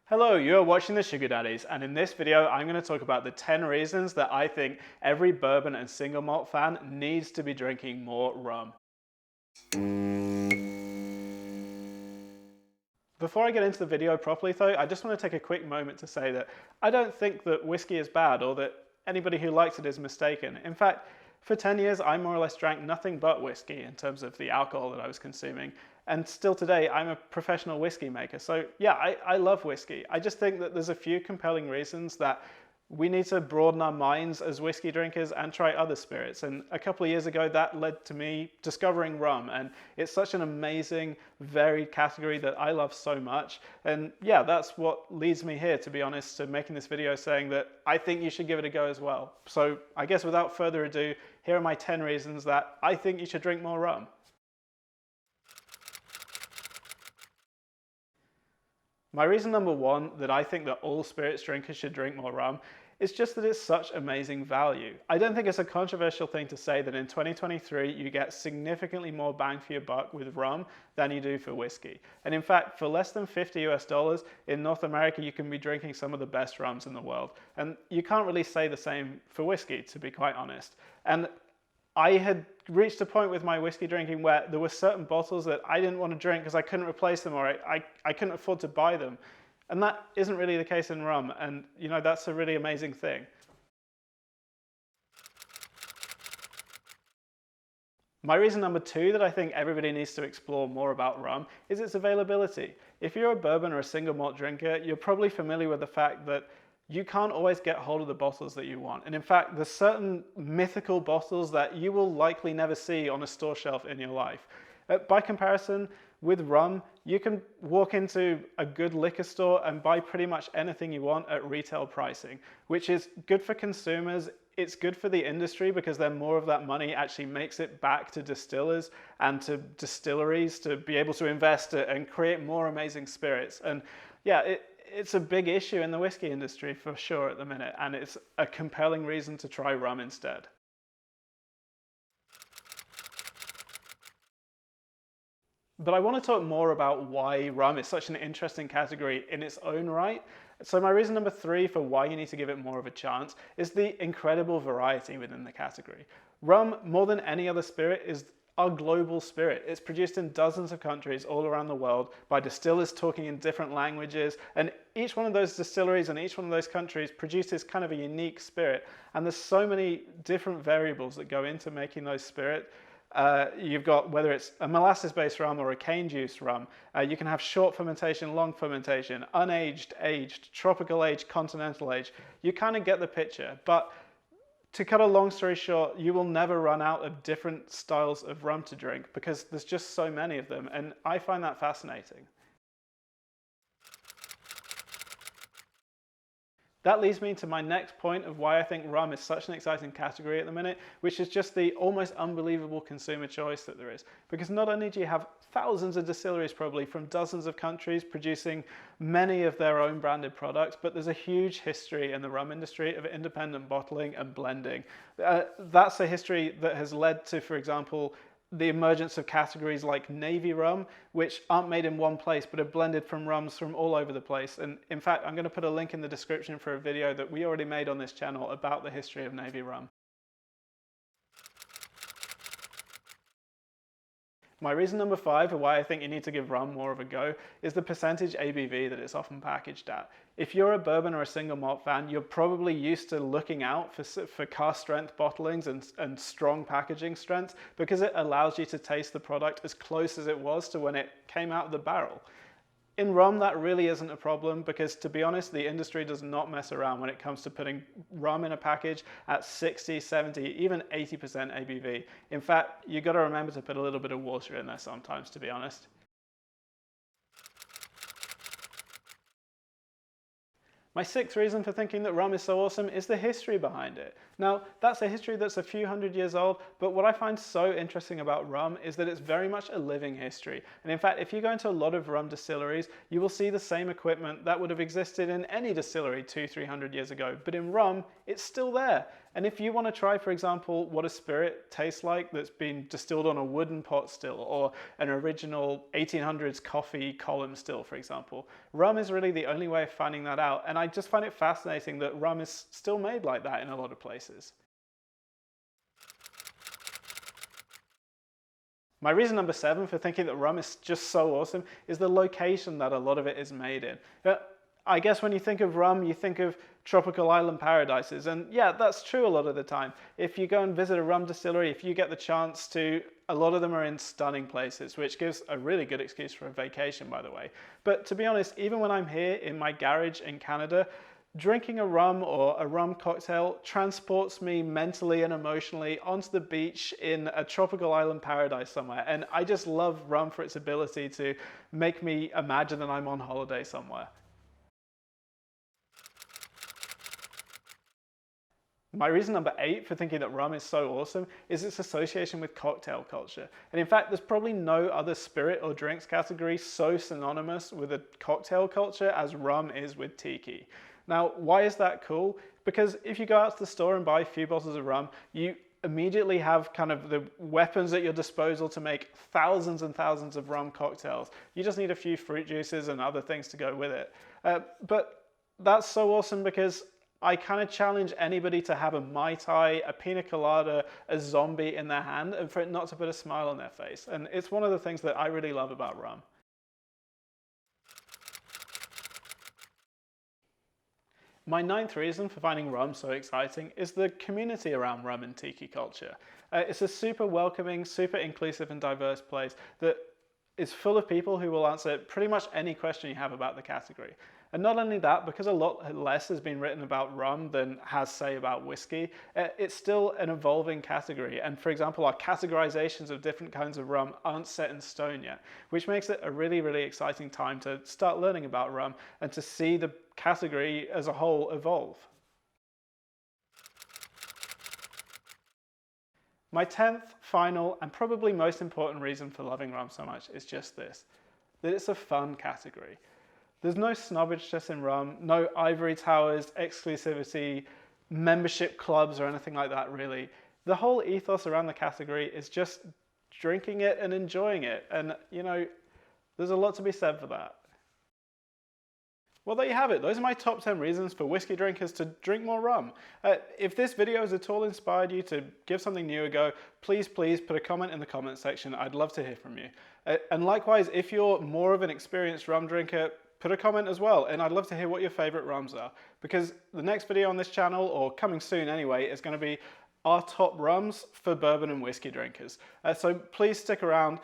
Hello, you're watching the Sugar Daddies, and in this video I'm going to talk about the 10 reasons that I think every bourbon and single malt fan needs to be drinking more rum. Before I get into the video properly though, I just want to take a quick moment to say that I don't think that whiskey is bad or that anybody who likes it is mistaken. In fact, for 10 years I more or less drank nothing but whiskey in terms of the alcohol that I was consuming. And still today, I'm a professional whiskey maker. So yeah, I love whiskey. I just think that there's a few compelling reasons that we need to broaden our minds as whiskey drinkers and try other spirits. And a couple of years ago, that led to me discovering rum. And it's such an amazing, varied category that I love so much. And yeah, that's what leads me here, to be honest, to making this video saying that I think you should give it a go as well. So I guess without further ado, here are my 10 reasons that I think you should drink more rum. My reason number one that I think that all spirits drinkers should drink more rum is just that it's such amazing value. I don't think it's a controversial thing to say that in 2023 you get significantly more bang for your buck with rum than you do for whiskey. And in fact, for less than $50 US in North America, you can be drinking some of the best rums in the world. And you can't really say the same for whiskey, to be quite honest. And I had reached a point with my whiskey drinking where there were certain bottles that I didn't want to drink because I couldn't replace them or I couldn't afford to buy them. And that isn't really the case in rum. And you know, that's a really amazing thing. My reason number two that I think everybody needs to explore more about rum is its availability. If you're a bourbon or a single malt drinker, you're probably familiar with the fact that you can't always get hold of the bottles that you want. And in fact, there's certain mythical bottles that you will likely never see on a store shelf in your life. By comparison, with rum, you can walk into a good liquor store and buy pretty much anything you want at retail pricing, which is good for consumers. It's good for the industry because then more of that money actually makes it back to distillers and to distilleries to be able to invest it and create more amazing spirits. And yeah, it's a big issue in the whiskey industry for sure at the minute, and it's a compelling reason to try rum instead. But I want to talk more about why rum is such an interesting category in its own right. So my reason number three for why you need to give it more of a chance is the incredible variety within the category. Rum, more than any other spirit, is our global spirit. It's produced in dozens of countries all around the world by distillers talking in different languages, and each one of those distilleries and each one of those countries produces kind of a unique spirit. And there's so many different variables that go into making those spirit. You've got whether it's a molasses-based rum or a cane juice rum. You can have short fermentation, long fermentation, unaged, aged, tropical age, continental age. You kind of get the picture. But to cut a long story short, you will never run out of different styles of rum to drink because there's just so many of them, and I find that fascinating. That leads me to my next point of why I think rum is such an exciting category at the minute, which is just the almost unbelievable consumer choice that there is. Because not only do you have thousands of distilleries probably from dozens of countries producing many of their own branded products, but there's a huge history in the rum industry of independent bottling and blending. That's a history that has led to, for example, the emergence of categories like Navy rum, which aren't made in one place, but are blended from rums from all over the place. And in fact, I'm going to put a link in the description for a video that we already made on this channel about the history of Navy rum. My reason number five for why I think you need to give rum more of a go is the percentage ABV that it's often packaged at. If you're a bourbon or a single malt fan, you're probably used to looking out for cask strength bottlings and strong packaging strengths because it allows you to taste the product as close as it was to when it came out of the barrel. In rum, that really isn't a problem because, to be honest, the industry does not mess around when it comes to putting rum in a package at 60, 70, even 80% ABV. In fact, you've got to remember to put a little bit of water in there sometimes, to be honest. My sixth reason for thinking that rum is so awesome is the history behind it. Now, that's a history that's a few hundred years old, but what I find so interesting about rum is that it's very much a living history. And in fact, if you go into a lot of rum distilleries, you will see the same equipment that would have existed in any distillery 200-300 years ago. But in rum, it's still there. And if you want to try, for example, what a spirit tastes like that's been distilled on a wooden pot still, or an original 1800s coffee column still, for example, rum is really the only way of finding that out. And I just find it fascinating that rum is still made like that in a lot of places. My reason number 7 for thinking that rum is just so awesome is the location that a lot of it is made in. I guess when you think of rum, you think of tropical island paradises, and yeah, that's true a lot of the time. If you go and visit a rum distillery, if you get the chance to, a lot of them are in stunning places, which gives a really good excuse for a vacation, by the way. But to be honest, even when I'm here in my garage in Canada, drinking a rum or a rum cocktail transports me mentally and emotionally onto the beach in a tropical island paradise somewhere. And I just love rum for its ability to make me imagine that I'm on holiday somewhere. My reason number 8 for thinking that rum is so awesome is its association with cocktail culture. And in fact, there's probably no other spirit or drinks category so synonymous with a cocktail culture as rum is with tiki. Now, why is that cool? Because if you go out to the store and buy a few bottles of rum, you immediately have kind of the weapons at your disposal to make thousands and thousands of rum cocktails. You just need a few fruit juices and other things to go with it. But that's so awesome because I kind of challenge anybody to have a Mai Tai, a Pina Colada, a zombie in their hand and for it not to put a smile on their face. And it's one of the things that I really love about rum. My 9th reason for finding rum so exciting is the community around rum and tiki culture. It's a super welcoming, super inclusive and diverse place that is full of people who will answer pretty much any question you have about the category. And not only that, because a lot less has been written about rum than has, say, about whiskey, it's still an evolving category. And for example, our categorizations of different kinds of rum aren't set in stone yet, which makes it a really, really exciting time to start learning about rum and to see the category as a whole evolve. My 10th, final, and probably most important reason for loving rum so much is just this, that it's a fun category. There's no snobbishness in rum, no ivory towers, exclusivity, membership clubs or anything like that really. The whole ethos around the category is just drinking it and enjoying it. And you know, there's a lot to be said for that. Well, there you have it. Those are my top 10 reasons for whiskey drinkers to drink more rum. If this video has at all inspired you to give something new a go, please put a comment in the comment section. I'd love to hear from you. And likewise, if you're more of an experienced rum drinker, put a comment as well, and I'd love to hear what your favorite rums are, because the next video on this channel, or coming soon anyway, is going to be our top rums for bourbon and whiskey drinkers. So please stick around,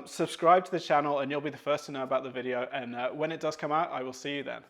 subscribe to the channel, and you'll be the first to know about the video, and when it does come out, I will see you then.